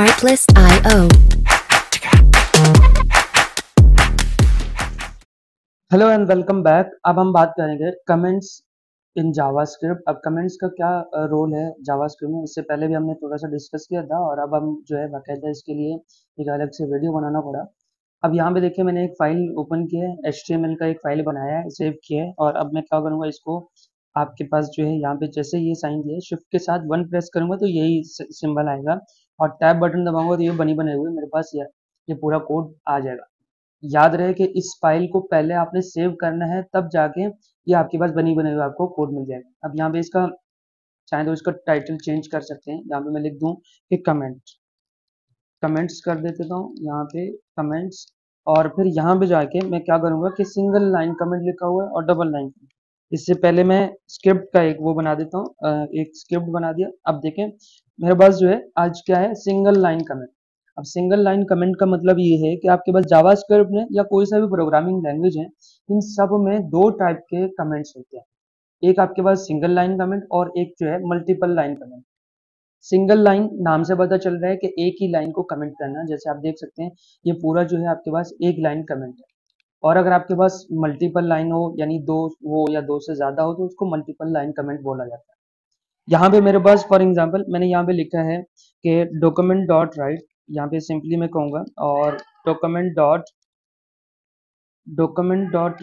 Artlist.io. Hello and welcome back. अब हम बात करेंगे कमेंट्स इन जावास्क्रिप्ट। अब कमेंट्स का क्या रोल है जावास्क्रिप्ट में, इससे पहले भी हमने थोड़ा सा डिस्कस किया था और अब हम जो है बाकायदा इसके लिए एक अलग से वीडियो बनाना पड़ा। अब यहाँ पे देखिए मैंने एक फाइल ओपन की है, HTML का एक फाइल बनाया है, सेव किया है और अब मैं क्या करूँगा, इसको आपके पास जो है यहाँ पे जैसे ये साइन दिया है, शिफ्ट के साथ 1 प्रेस करूँगा तो यही सिंबल आएगा और टैब बटन दबाऊंगा तो ये बनी बनाई हुई मेरे पास ये पूरा कोड आ जाएगा। याद रहे कि इस फाइल को पहले आपने सेव करना है, तब जाके ये आपके पास बनी बनाई हुई आपको कोड मिल जाएगा। अब यहाँ पे इसका चाहे तो इसका टाइटल चेंज कर सकते हैं। यहाँ पे मैं लिख दूं कि कमेंट्स कर देता हूँ यहाँ पे कमेंट्स, और फिर यहाँ पे जाके मैं क्या करूँगा कि सिंगल लाइन कमेंट लिखा हुआ है और डबल लाइन। इससे पहले मैं स्क्रिप्ट का एक वो बना देता हूँ, एक स्क्रिप्ट बना दिया। अब देखें मेरे पास जो है आज क्या है, सिंगल लाइन कमेंट। अब सिंगल लाइन कमेंट का मतलब ये है कि आपके पास जावास्क्रिप्ट में या कोई सा भी प्रोग्रामिंग लैंग्वेज है, इन सब में दो टाइप के कमेंट्स होते हैं। एक आपके पास सिंगल लाइन कमेंट और एक जो है multiple line comment. Single line नाम से पता चल रहा है कि एक ही लाइन को कमेंट करना, जैसे आप देख सकते हैं ये पूरा जो है आपके पास एक लाइन कमेंट है। और अगर आपके पास मल्टीपल लाइन हो यानी दो हो या दो से ज्यादा हो तो उसको मल्टीपल लाइन कमेंट बोला जाता है। यहाँ पे मेरे पास फॉर एग्जांपल मैंने यहाँ पे लिखा है कि डॉक्यूमेंट डॉट राइट, यहाँ पे सिंपली मैं कहूँगा और डॉक्यूमेंट डॉट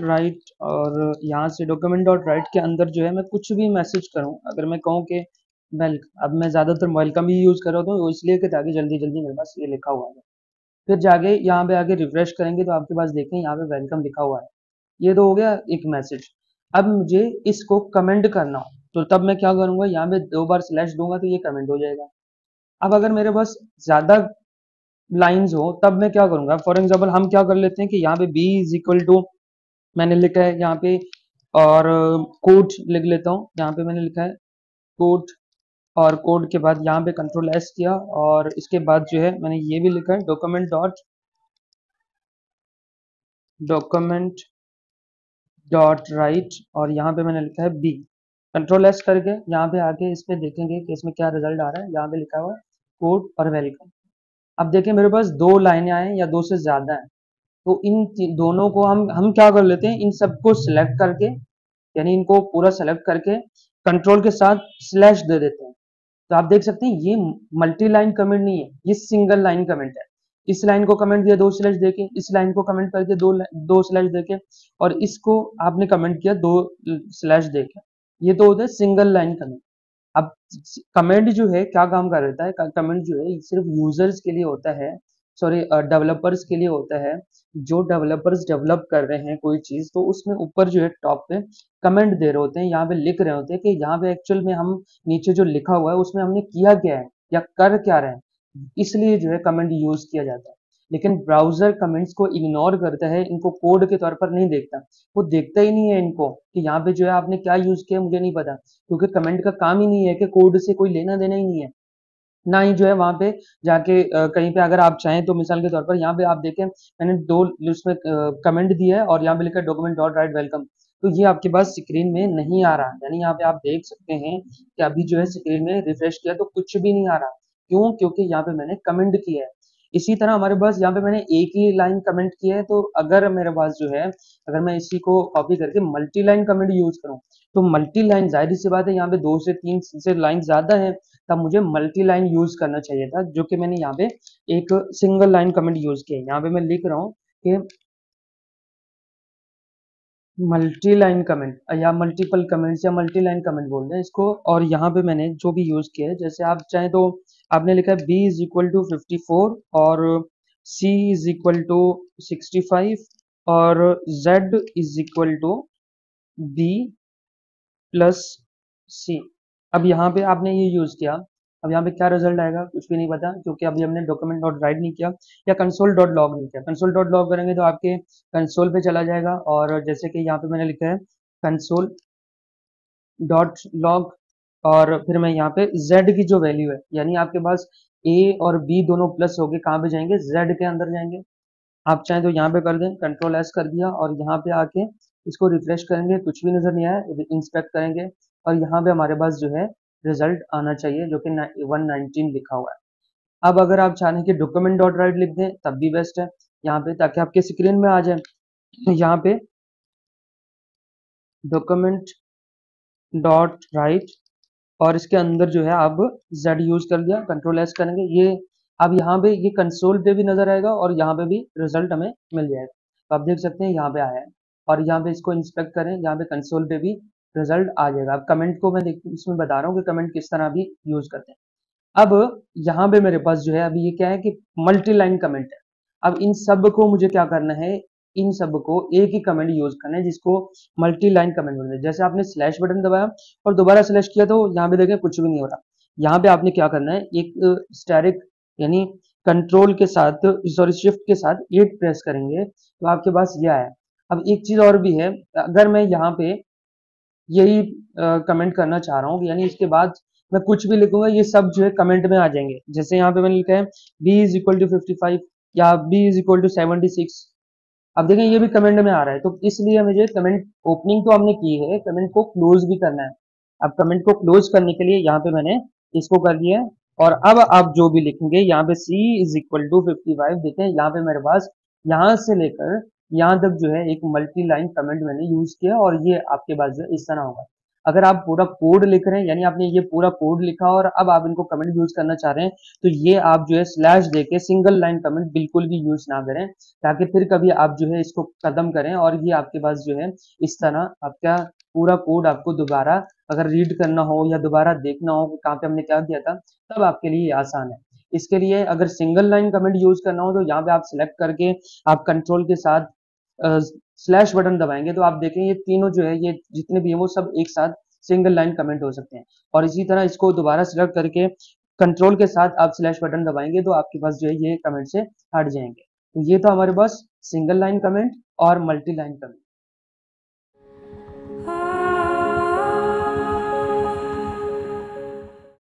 राइट, और यहाँ से डॉक्यूमेंट डॉट राइट के अंदर जो है मैं कुछ भी मैसेज करूँ, अगर मैं कहूँ कि वेलकम, अब मैं ज़्यादातर वेलकम ही यूज़ कर रहा हूँ तो इसलिए कि ताकि जल्दी जल्दी मेरे पास ये लिखा हुआ है। फिर जाके यहाँ पे आके रिफ्रेश करेंगे तो आपके पास देखें यहाँ पे वेलकम लिखा हुआ है। ये तो हो गया एक मैसेज। अब मुझे इसको कमेंट करना हो तो तब मैं क्या करूँगा, यहाँ पे 2 बार स्लैश दूंगा तो ये कमेंट हो जाएगा। अब अगर मेरे पास ज़्यादा लाइंस हो तब मैं क्या करूँगा, फॉर एग्जाम्पल हम क्या कर लेते हैं कि यहाँ पे b इज इक्वल टू मैंने लिखा है यहाँ पे, और कोड लिख लेता हूँ। यहाँ पे मैंने लिखा है कोड, और कोड के बाद यहाँ पे कंट्रोल S किया और इसके बाद जो है मैंने ये भी लिखा है डॉक्यूमेंट डॉट राइट, और यहाँ पे मैंने लिखा है बी। कंट्रोल एस करके यहाँ पे आके इस पे देखेंगे कि इसमें क्या रिजल्ट आ रहा है। यहाँ पे लिखा हुआ है कोड और वेलकम। अब देखिए मेरे पास दो लाइनें आए या दो से ज्यादा है, तो इन दोनों को हम क्या कर लेते हैं, इन सबको सिलेक्ट करके यानी इनको पूरा सेलेक्ट करके कंट्रोल के साथ स्लैश दे देते हैं। तो आप देख सकते हैं ये मल्टी लाइन कमेंट नहीं है, ये सिंगल लाइन कमेंट है। इस लाइन को कमेंट दिया 2 स्लैश देके, इस लाइन को कमेंट करके दो स्लैश देके, और इसको आपने कमेंट किया 2 स्लैश देके। ये तो होता है सिंगल लाइन कमेंट। अब कमेंट जो है क्या काम कर रहता है, कमेंट जो है सिर्फ यूजर्स के लिए होता है, सॉरी डेवलपर्स के लिए होता है। जो डेवलपर्स डेवलप कर रहे हैं कोई चीज, तो उसमें ऊपर जो है टॉप पे कमेंट दे रहे होते हैं, यहाँ पे लिख रहे होते हैं कि यहाँ पे एक्चुअल में हम नीचे जो लिखा हुआ है उसमें हमने किया क्या है या कर क्या रहे हैं, इसलिए जो है कमेंट यूज किया जाता है। लेकिन ब्राउजर कमेंट्स को इग्नोर करता है, इनको कोड के तौर पर नहीं देखता। वो देखता ही नहीं है इनको कि यहाँ पे जो है आपने क्या यूज किया मुझे नहीं पता, क्योंकि कमेंट का काम ही नहीं है, कि कोड से कोई लेना देना ही नहीं है। ना ही जो है वहां पे जाके कहीं पे अगर आप चाहें तो मिसाल के तौर पर यहाँ पे आप देखें मैंने 2 उसमें कमेंट दिया है और यहाँ पे लिखा है डॉक्यूमेंट डॉट राइट वेलकम, तो ये आपके पास स्क्रीन में नहीं आ रहा। यानी यहाँ पे आप देख सकते हैं कि अभी जो है स्क्रीन में रिफ्रेश किया तो कुछ भी नहीं आ रहा। क्यों? क्योंकि यहाँ पे मैंने कमेंट किया है। इसी तरह हमारे पास यहाँ पे मैंने एक ही लाइन कमेंट किया है, तो अगर मेरे पास जो है, अगर मैं इसी को कॉपी करके मल्टी लाइन कमेंट यूज करूँ तो मल्टी लाइन, जाहिर सी बात है यहाँ पे 2 से 3 से लाइन ज्यादा है, तब मुझे मल्टी लाइन यूज करना चाहिए था, जो कि मैंने यहाँ पे एक सिंगल लाइन कमेंट यूज किया है। यहाँ पे मैं लिख रहा हूँ कि मल्टी लाइन कमेंट या मल्टीपल कमेंट्स या मल्टी लाइन कमेंट बोलते हैं इसको। और यहाँ पे मैंने जो भी यूज किया है, जैसे आप चाहें तो आपने लिखा है b इज इक्वल टू 54 और c इज इक्वल टू 65 और z is equal to b plus C. अब यहाँ पे आपने ये यूज किया, अब यहाँ पे क्या रिजल्ट आएगा कुछ भी नहीं पता, क्योंकि अभी हमने डॉक्यूमेंट डॉट राइट नहीं किया या कंसोल डॉट लॉग नहीं किया। कंसोल डॉट लॉग करेंगे तो आपके कंसोल पे चला जाएगा, और जैसे कि यहाँ पे मैंने लिखा है कंसोल डॉट लॉग, और फिर मैं यहाँ पे z की जो वैल्यू है, यानी आपके पास a और b दोनों प्लस होके कहाँ पे जाएंगे, z के अंदर जाएंगे। आप चाहें तो यहाँ पे कर दें, कंट्रोल एस कर दिया और यहाँ पे आके इसको रिफ्रेश करेंगे, कुछ भी नजर नहीं आया, इंस्पेक्ट करेंगे और यहाँ पे हमारे पास जो है रिजल्ट आना चाहिए जो कि 119 लिखा हुआ है। अब अगर आप चाहें कि डॉक्यूमेंट डॉट राइट लिख दें तब भी बेस्ट है यहाँ पे, ताकि आपके स्क्रीन में आ जाए। तो यहाँ पे डॉक्यूमेंट डॉट राइट और इसके अंदर जो है आप z यूज कर दिया, कंट्रोल एस करेंगे, ये अब यहाँ पे ये कंसोल पे भी नजर आएगा और यहाँ पे भी रिजल्ट हमें मिल जाएगा। तो आप देख सकते हैं यहाँ पे आया है, और यहाँ पे इसको इंस्पेक्ट करें, यहाँ पे कंसोल पे भी रिजल्ट आ जाएगा। अब कमेंट को मैं इसमें बता रहा हूँ कि कमेंट किस तरह भी यूज करते हैं। अब यहाँ पे मेरे पास जो है अभी ये क्या है कि मल्टी लाइन कमेंट है। अब इन सब को मुझे क्या करना है, इन सब को एक ही कमेंट यूज करना है जिसको मल्टी लाइन कमेंट बोलते हैं। जैसे आपने स्लैश बटन दबाया और दोबारा स्लैश किया तो यहाँ पे देखें कुछ भी नहीं हो रहा। यहाँ पे आपने क्या करना है, एक स्टैरिक यानी कंट्रोल के साथ, सॉरी शिफ्ट के साथ 8 प्रेस करेंगे तो आपके पास यह है। अब एक चीज और भी है, अगर मैं यहाँ पे यही कमेंट करना चाह रहा हूँ, यानी इसके बाद मैं कुछ भी लिखूंगा ये सब जो है कमेंट में आ जाएंगे। जैसे यहाँ पे मैंने लिखा है b इज इक्वल टू 55 या b इज इक्वल टू 76। अब देखें ये भी कमेंट में आ रहा है, तो इसलिए मुझे कमेंट ओपनिंग तो हमने की है, कमेंट को क्लोज भी करना है। अब कमेंट को क्लोज करने के लिए यहाँ पे मैंने इसको कर दिया है, और अब आप जो भी लिखेंगे यहाँ पे c इज इक्वल टू 55 देखें, यहाँ पे मेरे पास यहाँ से लेकर यहाँ तक जो है एक मल्टी लाइन कमेंट मैंने यूज किया, और ये आपके पास जो है इस तरह होगा। अगर आप पूरा कोड लिख रहे हैं, यानी आपने ये पूरा कोड लिखा और अब आप इनको कमेंट यूज करना चाह रहे हैं, तो ये आप जो है स्लैश देके सिंगल लाइन कमेंट बिल्कुल भी यूज ना करें, ताकि फिर कभी आप जो है इसको खत्म करें और ये आपके पास जो है इस तरह आपका पूरा कोड आपको दोबारा अगर रीड करना हो या दोबारा देखना हो कि कहाँ पे हमने क्या किया था, तब आपके लिए ये आसान है। इसके लिए अगर सिंगल लाइन कमेंट यूज करना हो तो यहाँ पे आप सिलेक्ट करके आप कंट्रोल के साथ स्लैश बटन दबाएंगे तो आप देखें ये तीनों जो है, ये जितने भी है वो सब एक साथ सिंगल लाइन कमेंट हो सकते हैं। और इसी तरह इसको दोबारा सिलेक्ट करके कंट्रोल के साथ आप स्लैश बटन दबाएंगे तो आपके पास जो है ये कमेंट से हट जाएंगे। तो ये था हमारे पास सिंगल लाइन कमेंट और मल्टी लाइन कमेंट।